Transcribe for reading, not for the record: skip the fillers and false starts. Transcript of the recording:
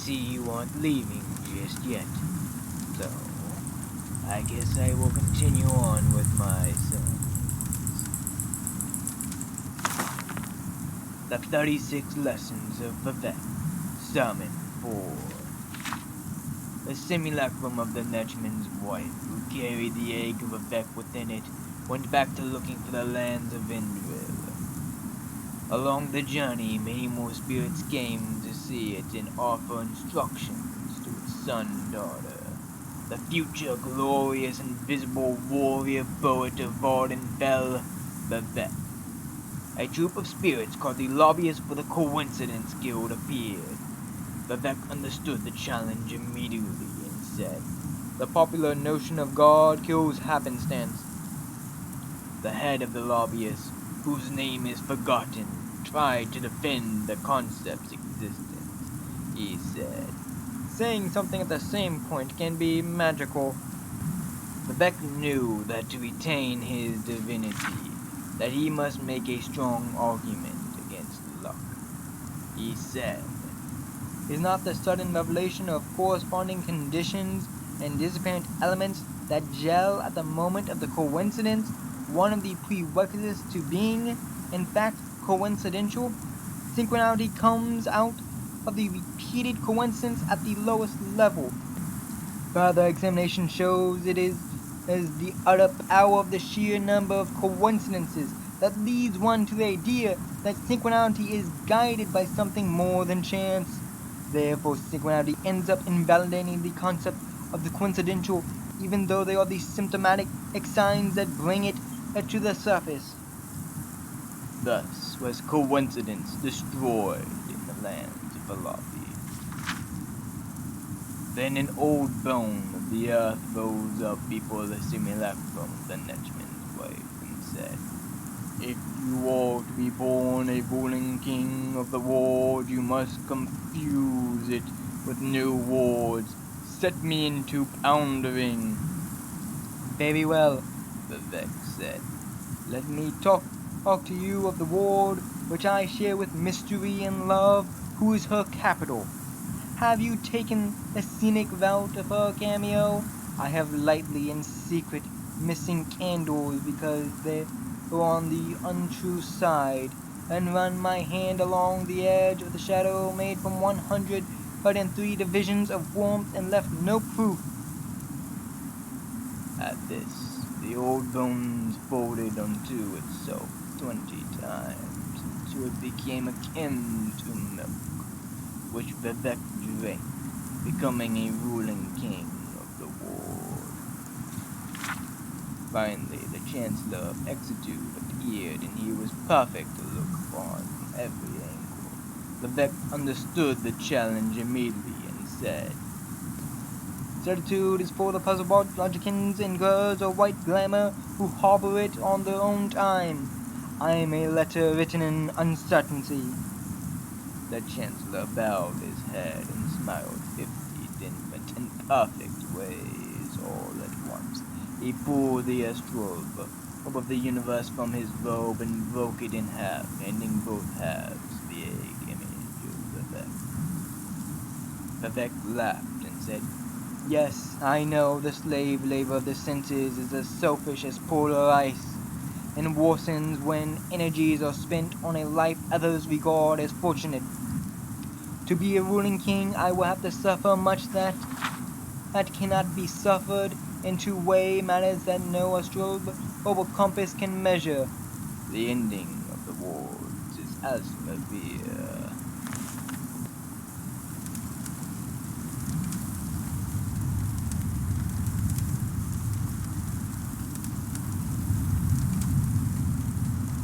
see you aren't leaving just yet. So, I guess I will continue on with my sermons. The 36 Lessons of Vivec, Sermon 4. The simulacrum of the Netchman's wife, who carried the egg of Vivec within it, went back to looking for the lands of Indril. Along the journey, many more spirits came to see it and offer instructions to its son and daughter, the future glorious and visible warrior poet of Vardenfell, Vivec. A troop of spirits called the Lobbyists for the Coincidence Guild appeared. Vivec understood the challenge immediately and said, "The popular notion of God kills happenstance." The head of the Lobbyists, whose name is forgotten, tried to defend the concept's existence. He said, "Saying something at the same point can be magical." Vivec knew that to retain his divinity, that he must make a strong argument against luck. He said, "Is not the sudden revelation of corresponding conditions and disapparent elements that gel at the moment of the coincidence one of the prerequisites to being, in fact, coincidental? Synchronality comes out of the repeated coincidence at the lowest level. Further examination shows it is the utter power of the sheer number of coincidences that leads one to the idea that synchronality is guided by something more than chance. Therefore, synchronality ends up invalidating the concept of the coincidental, even though they are the symptomatic signs that bring it to the surface." Thus was coincidence destroyed in the lands of Valathi. Then an old bone of the earth rose up before the simulacrum of the Netchman's wife and said, "If you are to be born a ruling king of the world, you must confuse it with new words. Set me into pondering." "Very well," Vivec said. "Let me talk to you of the world which I share with mystery and love, who is her capital. Have you taken the scenic route of her cameo? I have lightly in secret missing candles because they were on the untrue side, and run my hand along the edge of the shadow made from 103 divisions of warmth and left no proof." At this, the old bones folded unto itself 20 times, until it became akin to milk, which Vivec drank, becoming a ruling king of the world. Finally, the Chancellor of Exitude appeared, and he was perfect to look upon from every angle. Vivec understood the challenge immediately and said, "Certitude is for the puzzle logicians and girls of white glamour who harbor it on their own time. I am a letter written in uncertainty." The Chancellor bowed his head and smiled 50 different and perfect ways all at once. He pulled the astral orb of the universe from his robe and broke it in half, handing both halves the egg image of Vivec. Vivec laughed and said, "Yes, I know the slave labor of the senses is as selfish as polar ice, and worsens when energies are spent on a life others regard as fortunate. To be a ruling king, I will have to suffer much that cannot be suffered, and to weigh matters that no astral or compass can measure. The ending of the world is as severe."